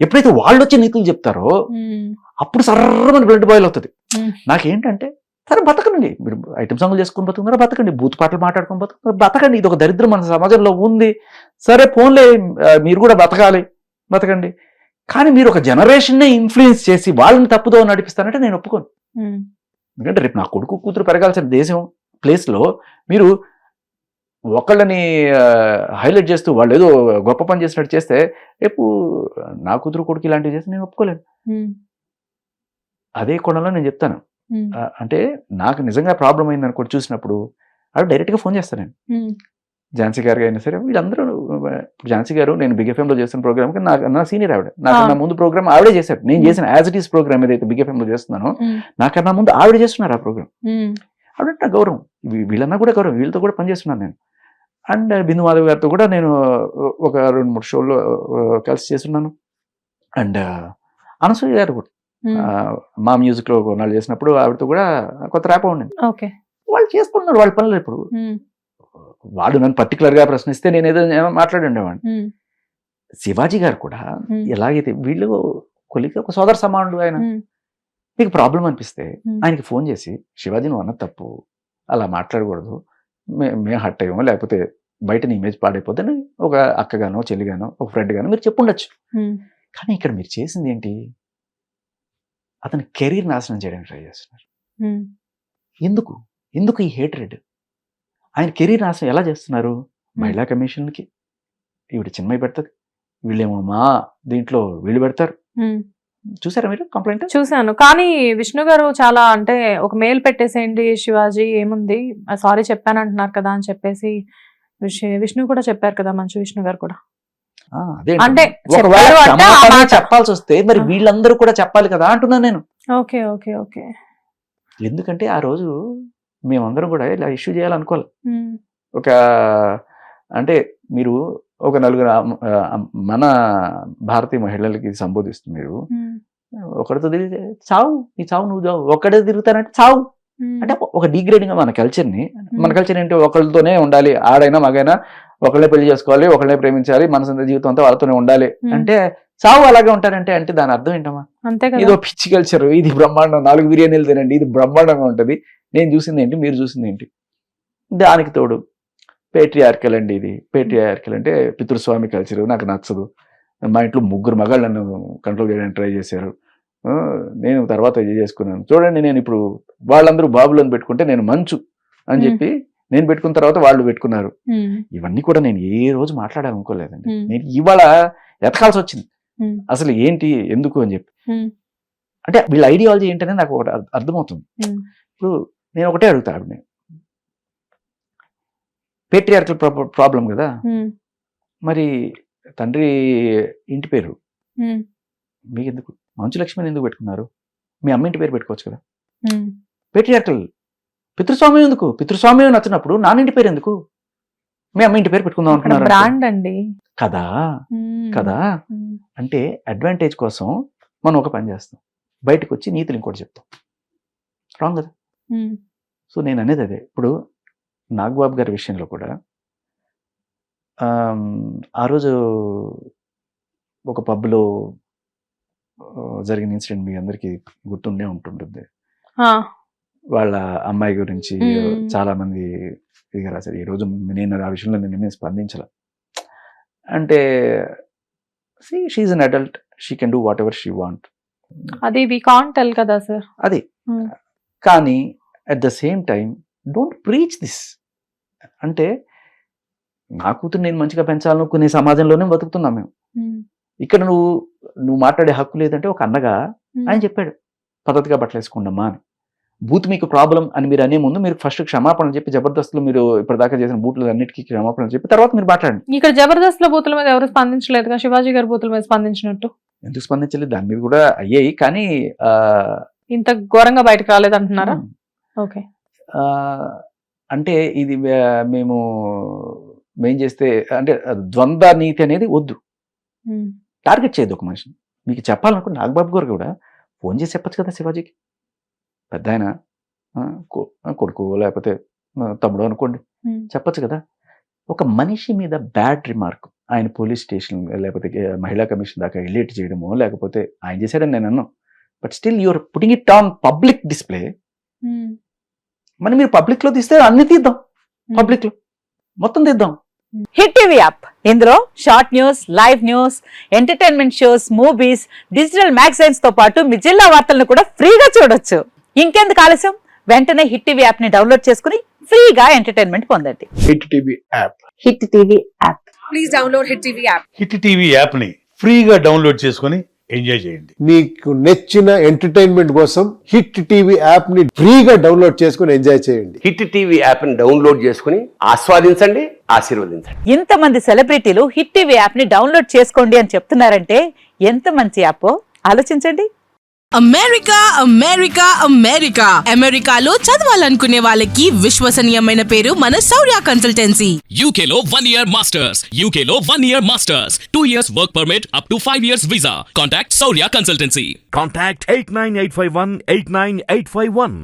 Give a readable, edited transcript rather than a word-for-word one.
ఎప్పుడైతే వాళ్ళు వచ్చి నీతులు చెప్తారో అప్పుడు సర్రమని బ్లడ్ బాయిల్ అవుతుంది. నాకేంటంటే సరే బతకండి, మీరు ఐటమ్ సాంగ్లు చేసుకుని బతుకున్నారా బతకండి, బూత్ పాటలు మాట్లాడుకుని బతుకున్నారా బతకండి, ఇది ఒక దరిద్రం మన సమాజంలో ఉంది, సరే ఫోన్లే మీరు కూడా బతకాలి బతకండి. కానీ మీరు ఒక జనరేషన్నే ఇన్ఫ్లుయెన్స్ చేసి వాళ్ళని తప్పుదో నడిపిస్తానంటే నేను ఒప్పుకోను. ఎందుకంటే రేపు నా కొడుకు కూతురు పెరగాల్సిన దేశం ప్లేస్లో మీరు ఒకళ్ళని హైలైట్ చేస్తూ వాళ్ళు ఏదో గొప్ప పని చేసినట్టు చేస్తే రేపు నా కూతురు కొడుకు ఇలాంటివి చేస్తే నేను ఒప్పుకోలేను. అదే కోణంలో నేను చెప్తాను, అంటే నాకు నిజంగా ప్రాబ్లం అయింది అనుకో చూసినప్పుడు ఆవిడ డైరెక్ట్గా ఫోన్ చేస్తాను నేను. ఝాన్సీ గారికి అయినా సరే వీళ్ళందరూ, ఝాన్సీ గారు నేను బిగ్ ఎఫ్ఎంలో చేస్తున్న ప్రోగ్రామ్కి నా సీనియర్ ఆవిడ, నాకన్నా ముందు ప్రోగ్రామ్ ఆవిడే చేశారు. నేను చేసిన యాజ్ ఇట్ ఈస్ ప్రోగ్రామ్ ఏదైతే బిగ్ ఎఫ్ఎంలో చేస్తున్నానో నాకన్నా ముందు ఆవిడ చేస్తున్నారు ఆ ప్రోగ్రామ్. ఆవిడ నా గౌరవం, వీళ్ళన్నా కూడా గౌరవం, వీళ్ళతో కూడా పనిచేస్తున్నాను నేను. అండ్ బిందు మాధవ్ గారితో కూడా నేను ఒక 2-3 షోల్లో కలిసి చేస్తున్నాను. అండ్ అనసూయ గారు కూడా మా మ్యూజిక్ లో కొన్నాళ్ళు చేసినప్పుడు ఆవిడతో కూడా కొత్త ర్యాప్ ఉండింది. వాళ్ళు చేసుకుంటున్నారు వాళ్ళ పనులు. ఇప్పుడు వాడు నన్ను పర్టికులర్ గా ప్రశ్నిస్తే నేను ఏదో మాట్లాడి ఉండేవాడిని. శివాజీ గారు కూడా ఎలాగైతే వీళ్ళు కొలికి ఒక సోదర సమానుడు, ఆయన మీకు ప్రాబ్లం అనిపిస్తే ఆయనకి ఫోన్ చేసి శివాజీ నువ్వు అన్న తప్పు, అలా మాట్లాడకూడదు, మేము హట్ అయ్యామో లేకపోతే బయట నీ ఇమేజ్ పాడైపోద్దని ఒక అక్కగానో చెల్లిగానో ఒక ఫ్రెండ్ గానో మీరు చెప్పుండొచ్చు. కానీ ఇక్కడ మీరు చేసింది ఏంటి, అతని కెరీర్ నాశనం చేయడానికి ట్రై చేస్తున్నారు. ఎందుకు ఈ హేట్రెడ్? ఆయన కెరీర్ నాశనం ఎలా చేస్తున్నారు? మహిళా కమిషన్కి ఈవిడ చిన్మయి పెడుతుంది, వీళ్ళేమో మా దీంట్లో వీళ్ళు పెడతారు. చూసారా మీరు కంప్లైంట్? చూసాను. కానీ విష్ణు గారు చాలా అంటే ఒక మెయిల్ పెట్టేసేయండి శివాజీ ఏముంది సారీ చెప్పాను అంటున్నారు కదా అని చెప్పేసి విష్ణు కూడా చెప్పారు కదా, మంచు విష్ణు గారు కూడా. అంటే చెప్పాల్సి వస్తే మరి వీళ్ళందరూ కూడా చెప్పాలి కదా అంటున్నాను నేను. Okay okay okay. ఎందుకంటే ఆ రోజు మేమందరం కూడా ఇలా ఇష్యూ చేయాలనుకోవాలి. ఒక అంటే మీరు ఒక నలుగురు మన భారతీయ మహిళలకి సంబోధిస్తూ మీరు ఒకరితో తిరిగితే చావు, నీ చావు నువ్వు చావు, ఒక్కడే తిరుగుతానంటే చావు అంటే ఒక డిగ్రేడింగ్ మన కల్చర్ని. మన కల్చర్ ఏంటి, ఒకళ్ళతోనే ఉండాలి, ఆడైనా మగైనా ఒకళ్ళే పెళ్లి చేసుకోవాలి, ఒకళ్ళే ప్రేమించాలి, మనసంత జీవితం అంతా వాళ్ళతోనే ఉండాలి అంటే చావు అలాగే ఉంటారంటే అంటే దాని అర్థం ఏంటమ్మా? ఇదో పిచ్చి కల్చర్, ఇది బ్రహ్మాండం, 4 బిర్యానీలు తినండి, ఇది బ్రహ్మాండంగా ఉంటుంది. నేను చూసింది ఏంటి, మీరు చూసింది ఏంటి? దానికి తోడు పేట్రియార్కల్ అండి. ఇది పేట్రియార్కల్ అంటే పితృస్వామి కల్చర్, నాకు నచ్చదు. మా ఇంట్లో 3 మగాళ్ళు నన్ను కంట్రోల్ చేయడానికి ట్రై చేశారు, నేను తర్వాత ఇది చేసుకున్నాను. చూడండి నేను ఇప్పుడు వాళ్ళందరూ బాబులను పెట్టుకుంటే నేను మంచు అని చెప్పి నేను పెట్టుకున్న తర్వాత వాళ్ళు పెట్టుకున్నారు. ఇవన్నీ కూడా నేను ఏ రోజు మాట్లాడాలనుకోలేదండి. నేను ఇవాళ ఎతకాల్సి వచ్చింది అసలు ఏంటి ఎందుకు అని చెప్పి. అంటే వీళ్ళ ఐడియాలజీ ఏంటనేది నాకు ఒకటి అర్థమవుతుంది. ఇప్పుడు నేను ఒకటే అడుగుతాను, పేట్రియార్కల్ ప్రాబ్లం కదా, మరి తండ్రి ఇంటి పేరు మీకు ఎందుకు, మంచు లక్ష్మిని ఎందుకు పెట్టుకున్నారు? మీ అమ్మ ఇంటి పేరు పెట్టుకోవచ్చు కదా. పేట్రియార్కల్ పితృస్వామ్యం ఎందుకు? పితృస్వామ్యం నచ్చినప్పుడు నాన్నింటి పేరు ఎందుకు? మీ అమ్మ ఇంటి పేరు పెట్టుకుందాం అనుకున్నారు కదా కదా. అంటే అడ్వాంటేజ్ కోసం మనం ఒక పని చేస్తాం, బయటకు వచ్చి నీతులు ఇంకోటి చెప్తాం, రాంగ్ కదా. సో నేను అనేది అదే. ఇప్పుడు నాగబాబు గారి విషయంలో కూడా ఆ రోజు ఒక పబ్లో జరిగిన ఇన్సిడెంట్ మీ అందరికి గుర్తుండే ఉంటుంటుంది. వాళ్ళ అమ్మాయి గురించి చాలా మంది ఇది రాశారు. ఈ రోజు నేను ఆ విషయంలో నేను స్పందించాల. అంటే she is an adult, she can do what ever she want, అది వి కాంట్ టెల్ కదా సార్. అది కానీ at the same time don't preach this. అంటే నా కూతురు నేను మంచిగా పెంచాలనుకునే సమాజంలోనే బతుకుతున్నాం మేము. ఇక్కడ నువ్వు మాట్లాడే హక్కు లేదంటే ఒక అన్నగా ఆయన చెప్పాడు పద్ధతిగా బట్టలు వేసుకోండమ్మా అని. బూత్ మీకు ప్రాబ్లం అని మీరు అనే ముందు మీరు ఫస్ట్ క్షమాపణలు చెప్పి జబర్దస్త్లో మీరు ఇప్పటిదాకా చేసిన బూట్లు అన్నిటికీ క్షమాపణలు చెప్పి తర్వాత మీరు మాట్లాడండి. ఇక్కడ జబర్దస్త్లో బూతుల మీద ఎవరు స్పందించలేదు, శివాజీ గారి బూతుల మీద స్పందించినట్టు. ఎందుకు స్పందించలేదు? దాని మీద కూడా అయ్యాయి కానీ ఇంత ఘోరంగా బయటకు రాలేదు అంటున్నారా? ఓకే. అంటే ఇది మేం చేస్తే అంటే ద్వంద్వ నీతి అనేది వద్దు, టార్గెట్ చేయదు ఒక మనిషిని. మీకు చెప్పాలనుకుంటే నాగబాబు గారు కూడా ఫోన్ చేసి చెప్పచ్చు కదా శివాజీకి, పెద్ద ఆయన కొడుకు లేకపోతే తమ్ముడు అనుకోండి, చెప్పచ్చు కదా. ఒక మనిషి మీద బ్యాడ్ రిమార్క్ ఆయన పోలీస్ స్టేషన్ లేకపోతే మహిళా కమిషన్ దాకా రిలేట్ చేయడమో లేకపోతే ఆయన చేశాడని నేను అన్నాను. But still you're putting it on public display. మరి మీరు పబ్లిక్ లో తీస్తే అన్ని తీద్దాం, పబ్లిక్ లో మొత్తం తీద్దాం. హిట్ టీవీ యాప్ ఇందులో short news, live news, entertainment shows, movies, digital magazines తో పాటు మీ జిల్లా వార్తలను కూడా ఫ్రీగా చూడొచ్చు. ఇంకెందుకు ఆలస్యం, వెంటనే హిట్ టీవీ యాప్ ని డౌన్లోడ్ చేసుకుని ఫ్రీగా ఎంటర్టైన్మెంట్ పొందండి. Hit TV app. Hit TV app. Please download hit TV app. Hit TV app ని ఫ్రీగా డౌన్లోడ్ చేసుకొని ఎంజాయ్ చేయండి. మీకు నచ్చిన ఎంటర్టైన్మెంట్ కోసం హిట్ టీవీ యాప్ ని ఫ్రీగా డౌన్లోడ్ చేసుకుని ఎంజాయ్ చేయండి. హిట్ టీవీ యాప్ ని డౌన్లోడ్ చేసుకుని ఆస్వాదించండి, ఆశీర్వదించండి. ఇంతమంది సెలబ్రిటీలు హిట్ టీవీ యాప్ ని డౌన్లోడ్ చేసుకోండి అని చెప్తున్నారంటే ఎంత మంచి యాప్ ఆలోచించండి. అమెరికా అమెరికా అమెరికా అమెరికాలో చదవాలనుకునే వాళ్ళకి విశ్వసనీయమైన పేరు మన శౌర్య కన్సల్టెన్సీ. UK లో 1 year masters. UK లో 1 year masters. 2 years work permit up to 5 years visa. Contact Saurya Consultancy. Contact 89851 89851.